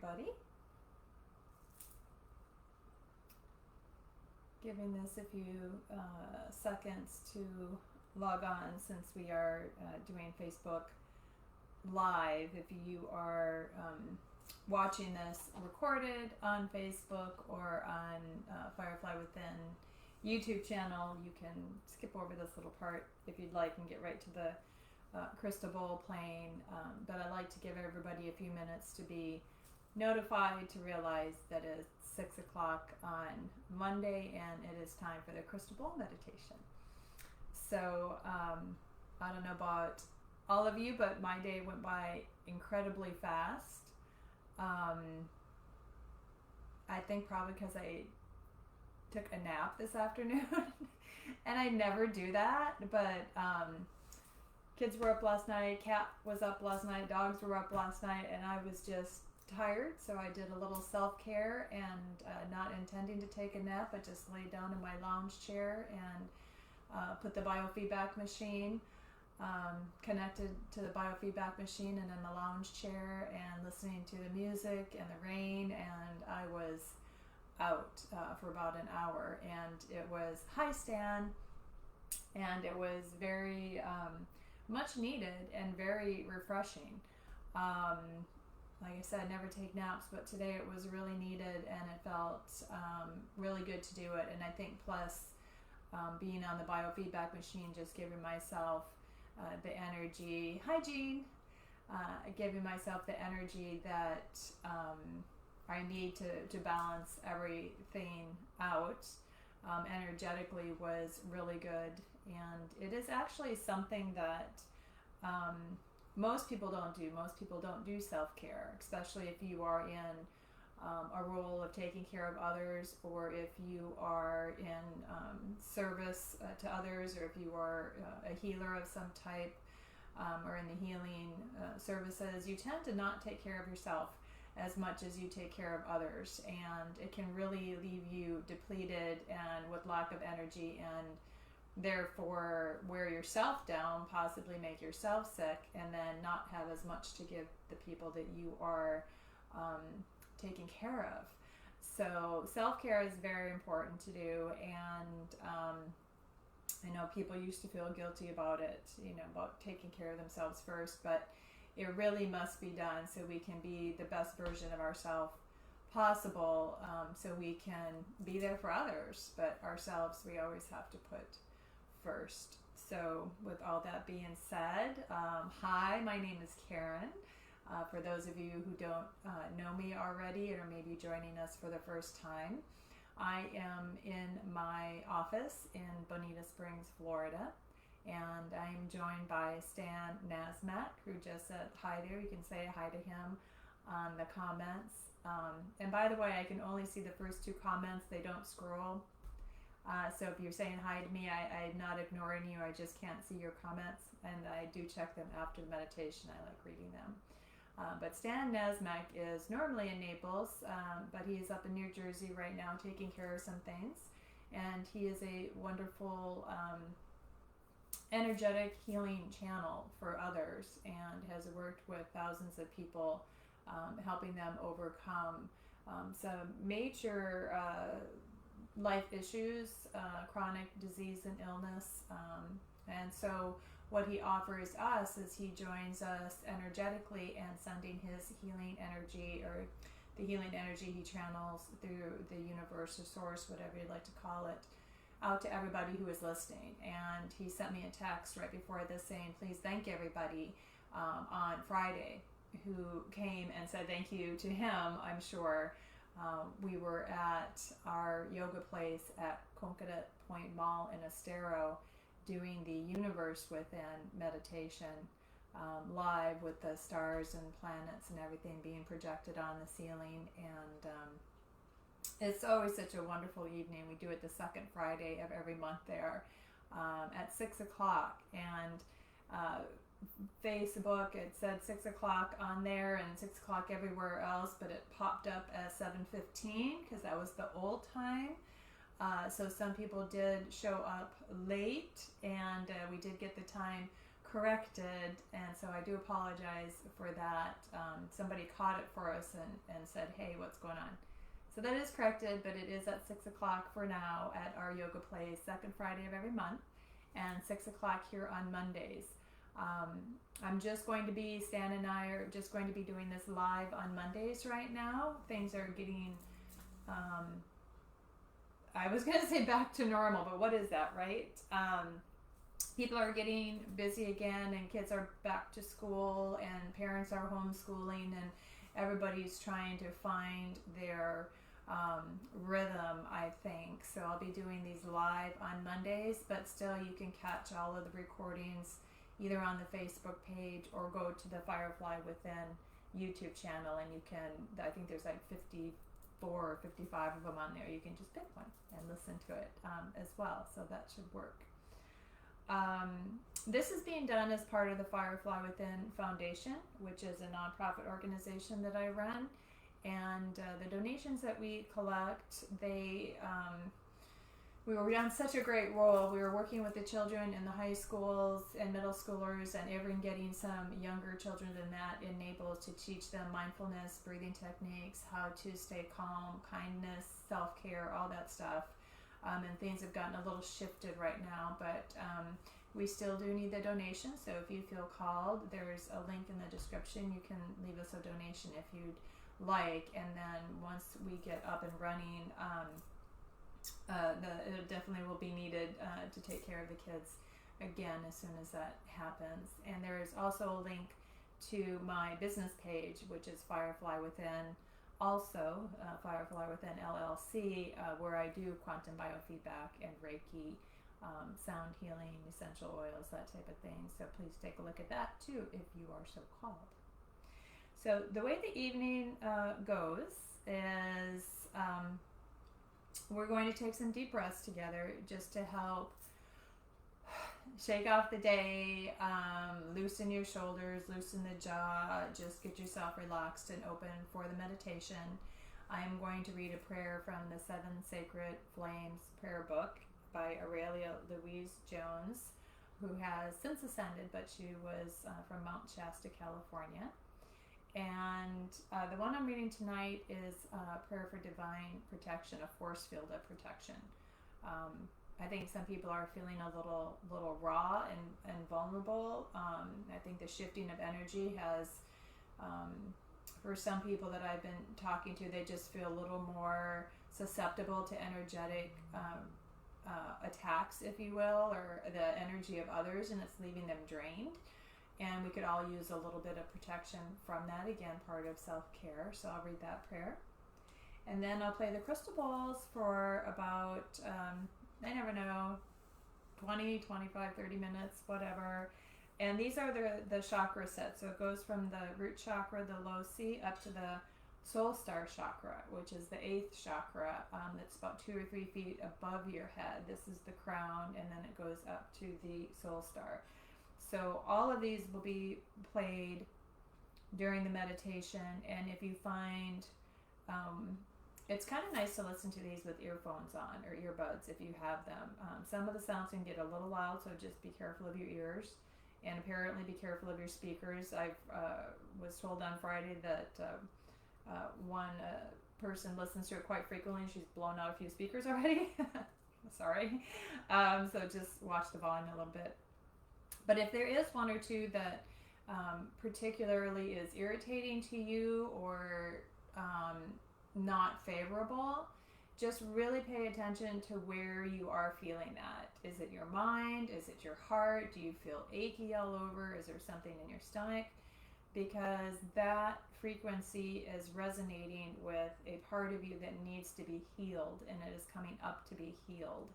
everybody. Giving this a few seconds to log on, since we are doing Facebook Live. If you are watching this recorded on Facebook or on Firefly Within YouTube channel, you can skip over this little part if you'd like and get right to the crystal bowl playing, but I like to give everybody a few minutes to be notified to realize that it's 6 o'clock on Monday and it is time for the crystal bowl meditation. So I don't know about all of you, but my day went by incredibly fast. I think probably because I took a nap this afternoon and I never do that, but kids were up last night, cat was up last night, dogs were up last night, and I was just tired, so I did a little self-care and not intending to take a nap, but just laid down in my lounge chair and put the biofeedback machine, connected to the biofeedback machine and in the lounge chair and listening to the music and the rain, and I was out for about an hour, and it was hi Stan, and it was very much needed and very refreshing. Like I said, I never take naps, but today it was really needed and it felt really good to do it. And I think plus being on the biofeedback machine, just giving myself the energy, hygiene, giving myself the energy that I need to balance everything out energetically was really good. And it is actually something that most people don't do. Most people don't do self-care, especially if you are in a role of taking care of others, or if you are in service to others, or if you are a healer of some type, or in the healing services. You tend to not take care of yourself as much as you take care of others, and it can really leave you depleted and with lack of energy, and therefore wear yourself down, possibly make yourself sick, and then not have as much to give the people that you are taking care of. So self-care is very important to do, and I know people used to feel guilty about it, about taking care of themselves first, but it really must be done so we can be the best version of ourselves possible, so we can be there for others, but ourselves we always have to put first. So with all that being said, hi, my name is Karin. For those of you who don't know me already, or maybe joining us for the first time, I am in my office in Bonita Springs, Florida, and I'm joined by Stan Nazimek, who just said hi there. You can say hi to him on the comments. And by the way, I can only see the first two comments. They don't scroll. So if you're saying hi to me, I'm not ignoring you. I just can't see your comments, and I do check them after the meditation. I like reading them. But Stan Nazimek is normally in Naples, but he is up in New Jersey right now taking care of some things. And he is a wonderful energetic healing channel for others, and has worked with thousands of people, helping them overcome some major life issues, chronic disease and illness, and so what he offers us is he joins us energetically and sending his healing energy, or the healing energy he channels through the universe or source, whatever you'd like to call it, out to everybody who is listening. And he sent me a text right before this saying, please thank everybody on Friday who came and said thank you to him. I'm sure we were at our yoga place at Conquetet Point Mall in Estero doing the Universe Within meditation live, with the stars and planets and everything being projected on the ceiling. And it's always such a wonderful evening. We do it the second Friday of every month there at 6 o'clock. And Facebook, it said 6 o'clock on there and 6 o'clock everywhere else, but it popped up as 7:15 because that was the old time. So some people did show up late, and we did get the time corrected, and so I do apologize for that. Somebody caught it for us and said, hey, what's going on? So that is corrected, but it is at 6 o'clock for now at our yoga place, second Friday of every month, and 6 o'clock here on Mondays. I'm just going to be, Stan and I are just going to be doing this live on Mondays right now. Things are getting, I was going to say back to normal, but what is that, right? People are getting busy again, and kids are back to school, and parents are homeschooling, and everybody's trying to find their rhythm, I think. So I'll be doing these live on Mondays, but still you can catch all of the recordings either on the Facebook page or go to the Firefly Within YouTube channel, and you can, I think there's like 54 or 55 of them on there. You can just pick one and listen to it as well, so that should work. This is being done as part of the Firefly Within Foundation, which is a nonprofit organization that I run, and the donations that we collect, we were on such a great role. We were working with the children in the high schools and middle schoolers, and even getting some younger children than that enabled to teach them mindfulness, breathing techniques, how to stay calm, kindness, self-care, all that stuff. And things have gotten a little shifted right now, but we still do need the donation. So if you feel called, there's a link in the description. You can leave us a donation if you'd like, and then once we get up and running, it definitely will be needed to take care of the kids again as soon as that happens. And there is also a link to my business page, which is Firefly Within, also Firefly Within LLC, where I do quantum biofeedback and Reiki, sound healing, essential oils, that type of thing. So please take a look at that too if you are so called. So the way the evening goes is we're going to take some deep breaths together just to help shake off the day, loosen your shoulders, loosen the jaw, just get yourself relaxed and open for the meditation. I'm going to read a prayer from the Seven Sacred Flames prayer book by Aurelia Louise Jones, who has since ascended, but she was from Mount Shasta, California. And the one I'm reading tonight is a prayer for divine protection, a force field of protection. I think some people are feeling a little raw and vulnerable. I think the shifting of energy has, for some people that I've been talking to, they just feel a little more susceptible to energetic attacks, if you will, or the energy of others, and it's leaving them drained. And we could all use a little bit of protection from that. Again, part of self-care. So I'll read that prayer. And then I'll play the crystal balls for about, I never know, 20, 25, 30 minutes, whatever. And these are the chakra sets. So it goes from the root chakra, the low C, up to the soul star chakra, which is the 8th chakra. That's about 2 or 3 feet above your head. This is the crown, and then it goes up to the soul star. So all of these will be played during the meditation, and if you find, it's kind of nice to listen to these with earphones on or earbuds if you have them. Some of the sounds can get a little loud, so just be careful of your ears, and apparently be careful of your speakers. I was told on Friday that one person listens to it quite frequently, and she's blown out a few speakers already. Sorry. So just watch the volume a little bit. But if there is one or two that particularly is irritating to you or not favorable, just really pay attention to where you are feeling that. Is it your mind? Is it your heart? Do you feel achy all over? Is there something in your stomach? Because that frequency is resonating with a part of you that needs to be healed, and it is coming up to be healed.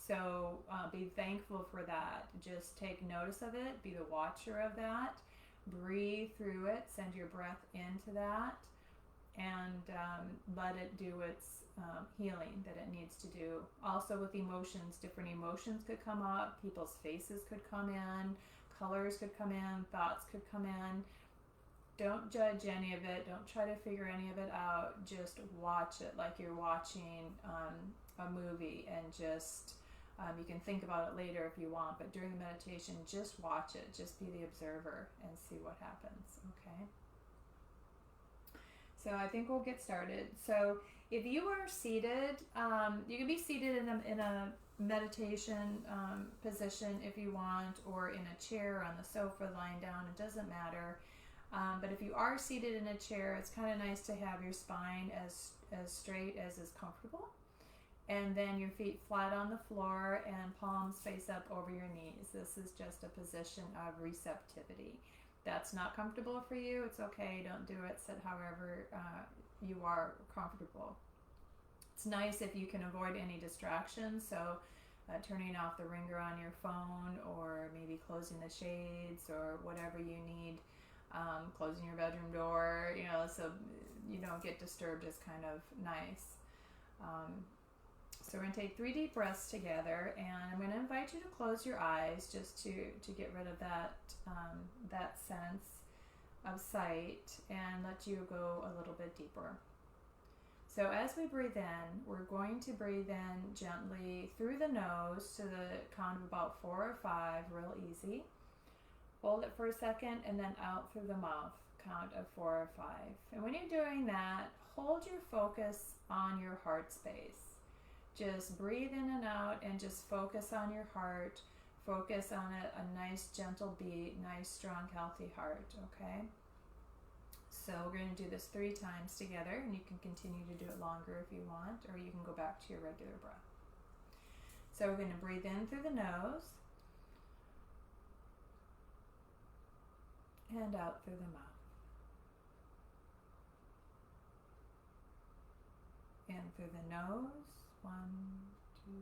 So be thankful for that. Just take notice of it. Be the watcher of that. Breathe through it. Send your breath into that. And let it do its healing that it needs to do. Also with emotions, different emotions could come up. People's faces could come in. Colors could come in. Thoughts could come in. Don't judge any of it. Don't try to figure any of it out. Just watch it like you're watching a movie, and just You can think about it later if you want, but during the meditation, just watch it. Just be the observer and see what happens, okay? So I think we'll get started. So if you are seated, you can be seated in a meditation position if you want, or in a chair, on the sofa, lying down, it doesn't matter. But if you are seated in a chair, it's kind of nice to have your spine as straight as is comfortable. And then your feet flat on the floor and palms face up over your knees. This is just a position of receptivity. That's not comfortable for you, it's okay, don't do it. Sit however you are comfortable. It's nice if you can avoid any distractions, so turning off the ringer on your phone, or maybe closing the shades, or whatever you need, closing your bedroom door, so you don't get disturbed is kind of nice. So we're going to take 3 deep breaths together, and I'm going to invite you to close your eyes just to get rid of that sense of sight, and let you go a little bit deeper. So as we breathe in, we're going to breathe in gently through the nose to the count of about 4 or 5, real easy. Hold it for a second, and then out through the mouth, count of 4 or 5. And when you're doing that, hold your focus on your heart space. Just breathe in and out and just focus on your heart. Focus on a nice gentle beat, nice strong healthy heart, okay? So we're going to do this 3 times together, and you can continue to do it longer if you want, or you can go back to your regular breath. So we're going to breathe in through the nose and out through the mouth. In through the nose. 1, 2,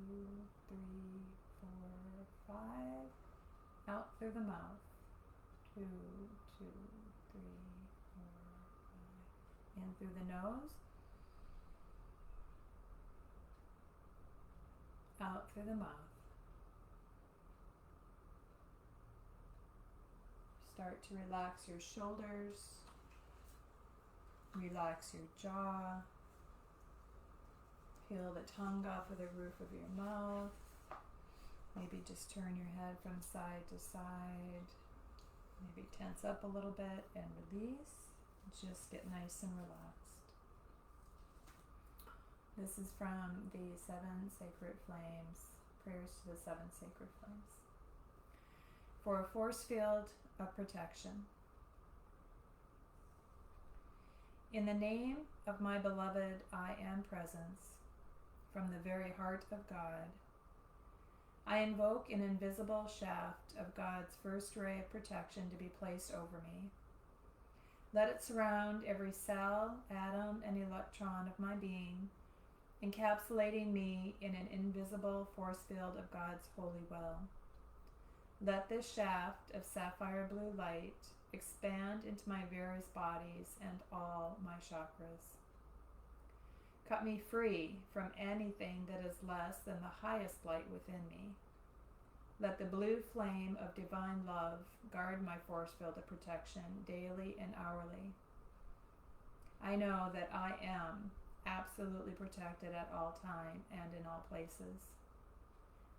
3, 4, 5. Out through the mouth. 2, 2, 3, 4, 5. In through the nose. Out through the mouth. Start to relax your shoulders. Relax your jaw. Peel the tongue off of the roof of your mouth. Maybe just turn your head from side to side. Maybe tense up a little bit and release. Just get nice and relaxed. This is from the 7 Sacred Flames, Prayers to the 7 Sacred Flames. For a force field of protection. In the name of my beloved I Am Presence, from the very heart of God, I invoke an invisible shaft of God's first ray of protection to be placed over me. Let it surround every cell, atom, and electron of my being, encapsulating me in an invisible force field of God's holy will. Let this shaft of sapphire blue light expand into my various bodies and all my chakras. Cut me free from anything that is less than the highest light within me. Let the blue flame of divine love guard my force field of protection daily and hourly. I know that I am absolutely protected at all time and in all places.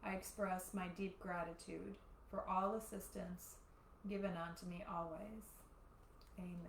I express my deep gratitude for all assistance given unto me always. Amen.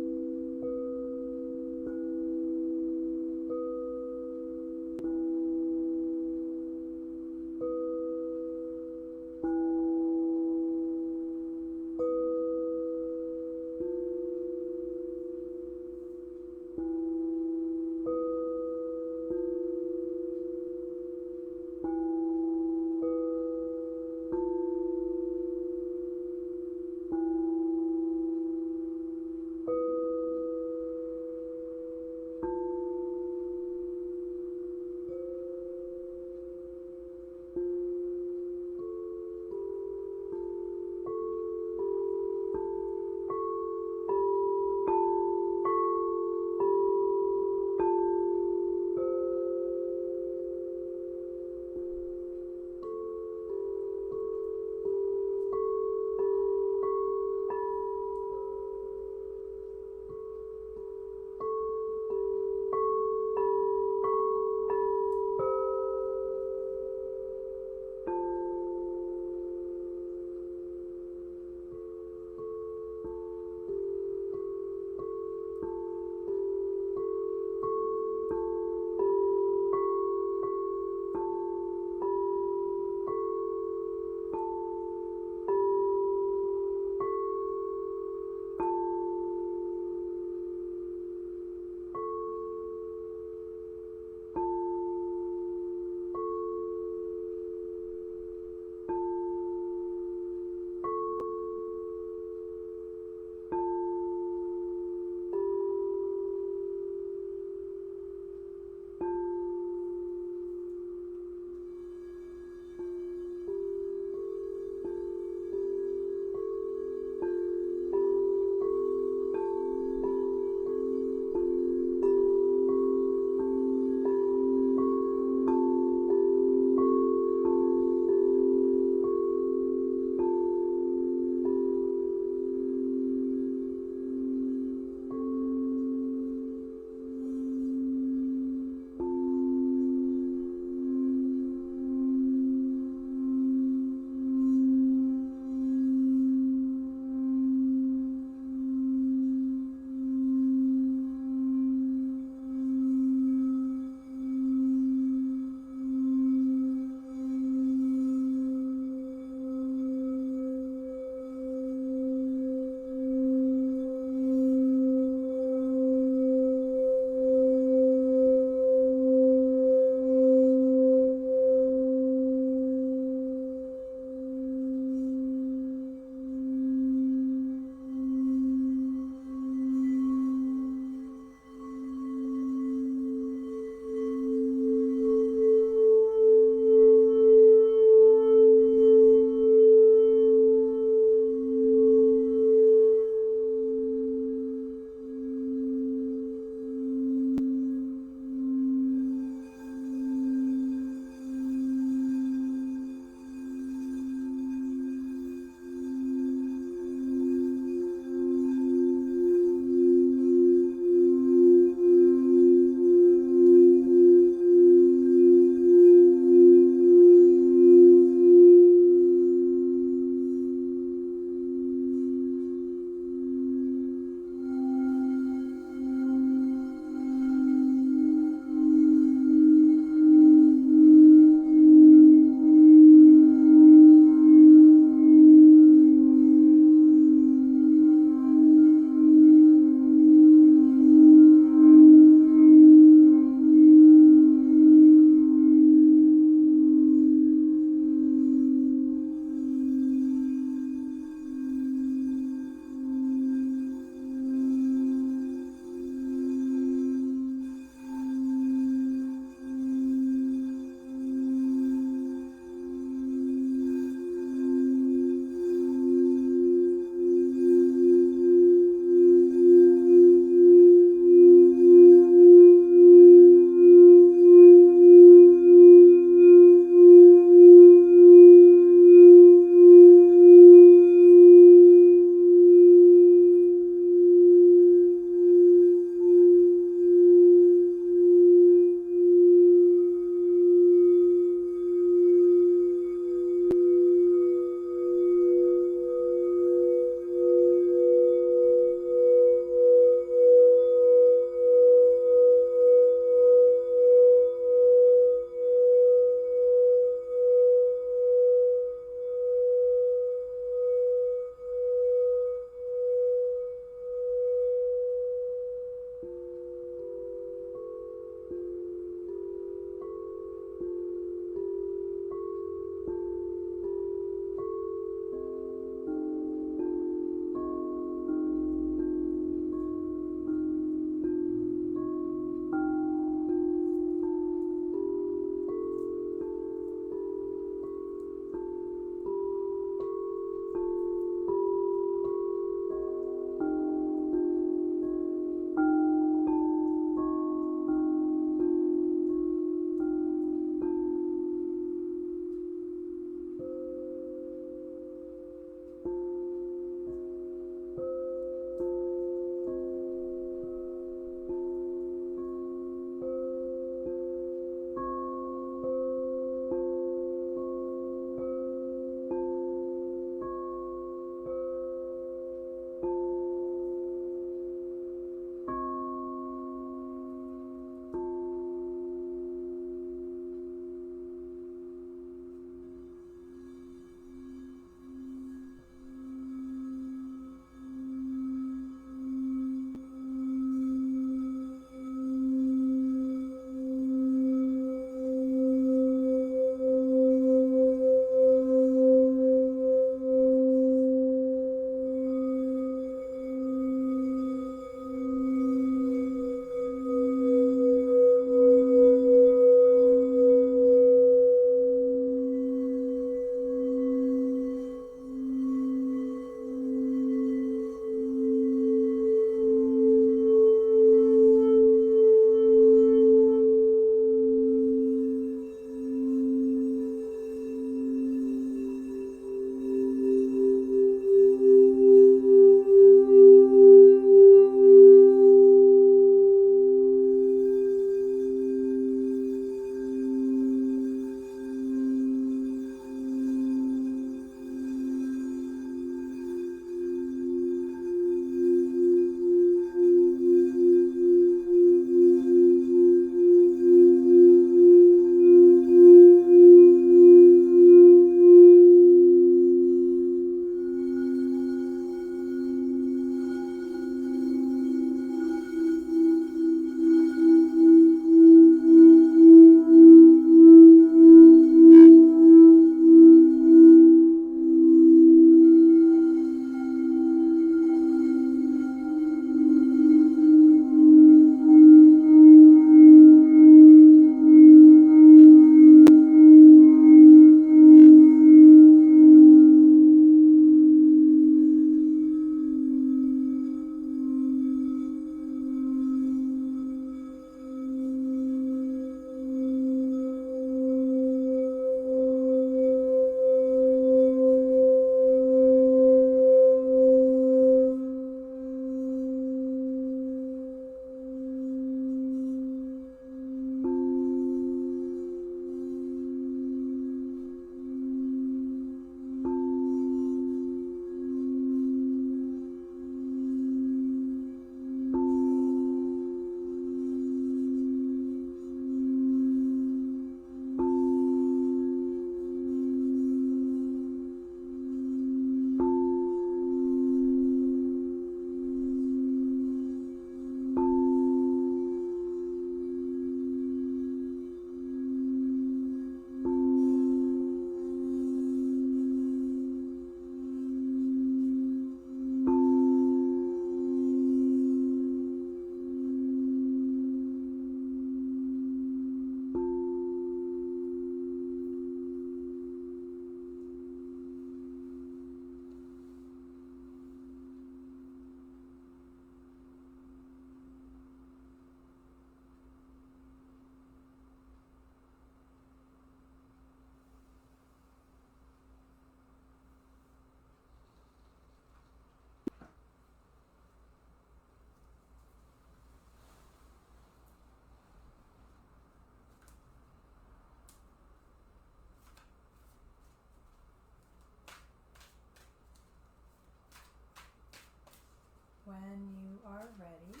when you are ready,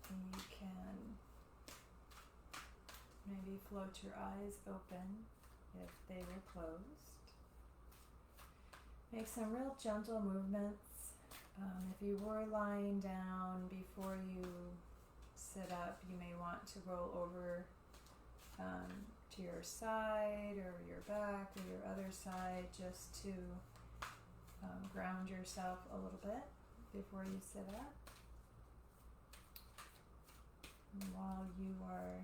you can maybe float your eyes open if they were closed. Make some real gentle movements. If you were lying down before you sit up, you may want to roll over to your side or your back or your other side just to ground yourself a little bit before you sit up. And while you are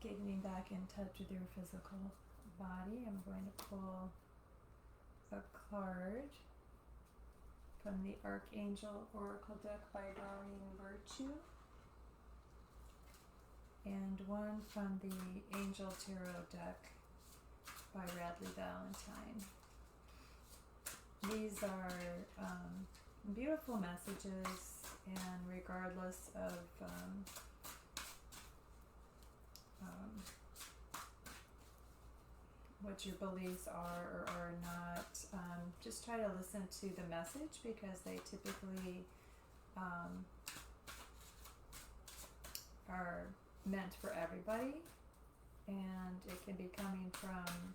getting back in touch with your physical body, I'm going to pull a card from the Archangel Oracle deck by Doreen Virtue, and one from the Angel Tarot deck by Radleigh Valentine. These are beautiful messages, and regardless of what your beliefs are or are not, just try to listen to the message, because they typically are meant for everybody, and it can be coming from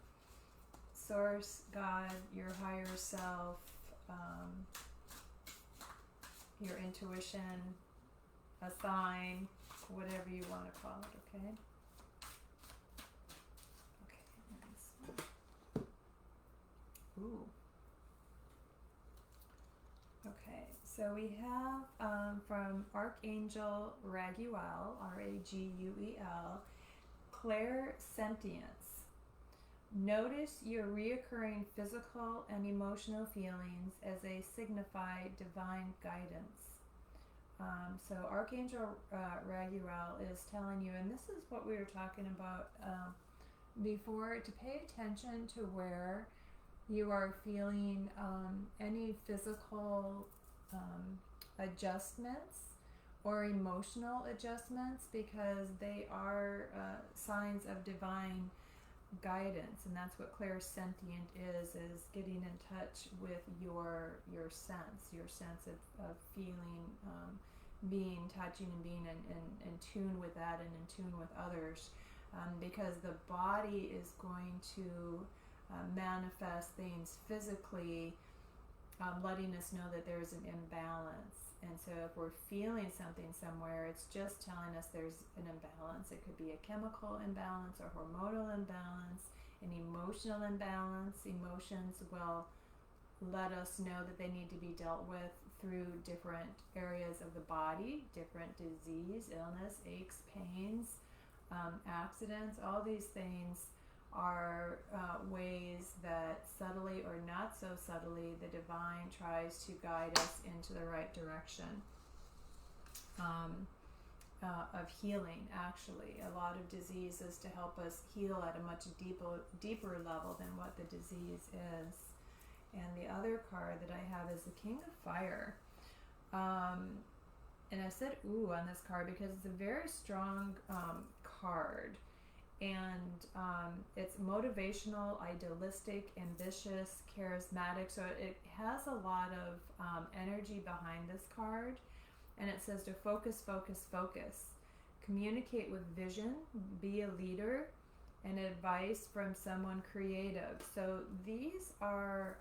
Source, God, your higher self, your intuition, a sign, whatever you want to call it, okay? Ooh. Okay, so we have from Archangel Raguel, Raguel, Clairsentience. Notice your reoccurring physical and emotional feelings as they signify divine guidance. So Archangel Raguel is telling you, and this is what we were talking about before, to pay attention to where you are feeling any physical adjustments or emotional adjustments, because they are signs of divine guidance, and that's what clairsentient is getting in touch with your sense of feeling, being, touching, and being in tune with that and in tune with others, because the body is going to manifest things physically, letting us know that there's an imbalance. And so if we're feeling something somewhere, it's just telling us there's an imbalance. It could be a chemical imbalance, or hormonal imbalance, an emotional imbalance. Emotions will let us know that they need to be dealt with through different areas of the body, different disease, illness, aches, pains, accidents. All these things are ways that subtly or not so subtly the divine tries to guide us into the right direction of healing. Actually, a lot of disease is to help us heal at a much deeper level than what the disease is. And the other card that I have is the King of Fire. And I said ooh on this card because it's a very strong card. And it's motivational, idealistic, ambitious, charismatic. So it has a lot of energy behind this card. And it says to focus, focus, focus. Communicate with vision, be a leader, and advice from someone creative. So these are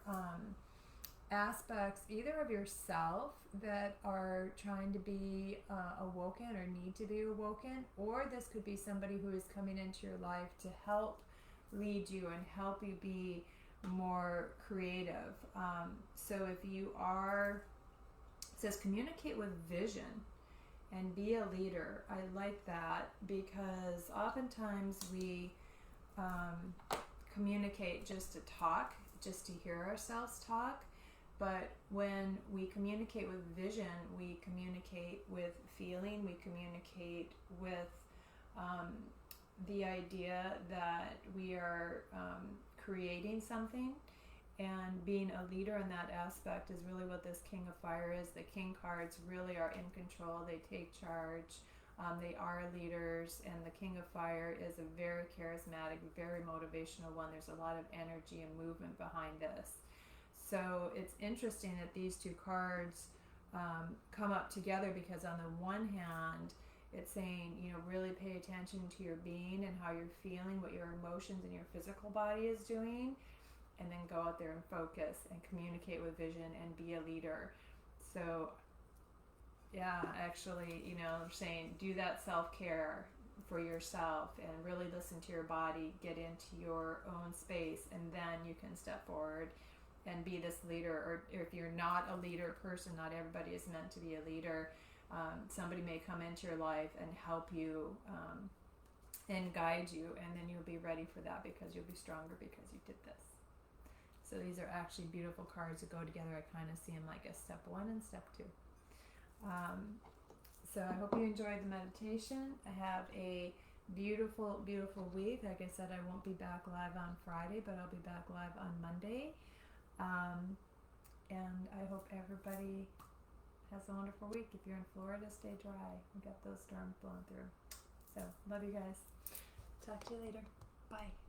aspects either of yourself that are trying to be awoken or need to be awoken, or this could be somebody who is coming into your life to help lead you and help you be more creative. So if you are, it says communicate with vision and be a leader. I like that because oftentimes we communicate just to talk, just to hear ourselves talk. But when we communicate with vision, we communicate with feeling, we communicate with the idea that we are creating something, and being a leader in that aspect is really what this King of Fire is. The King cards really are in control. They take charge. They are leaders, and the King of Fire is a very charismatic, very motivational one. There's a lot of energy and movement behind this. So it's interesting that these two cards come up together, because on the one hand, it's saying, really pay attention to your being and how you're feeling, what your emotions and your physical body is doing, and then go out there and focus and communicate with vision and be a leader. So yeah, actually, saying do that self-care for yourself and really listen to your body, get into your own space, and then you can step forward and be this leader. Or if you're not a leader person, not everybody is meant to be a leader. Somebody may come into your life and help you and guide you, and then you'll be ready for that, because you'll be stronger because you did this. So these are actually beautiful cards that go together. I kind of see them like a step 1 and step 2. So I hope you enjoyed the meditation. I have a beautiful, beautiful week. Like I said, I won't be back live on Friday, but I'll be back live on Monday. And I hope everybody has a wonderful week. If you're in Florida, stay dry. We got those storms blowing through. So love you guys. Talk to you later. Bye.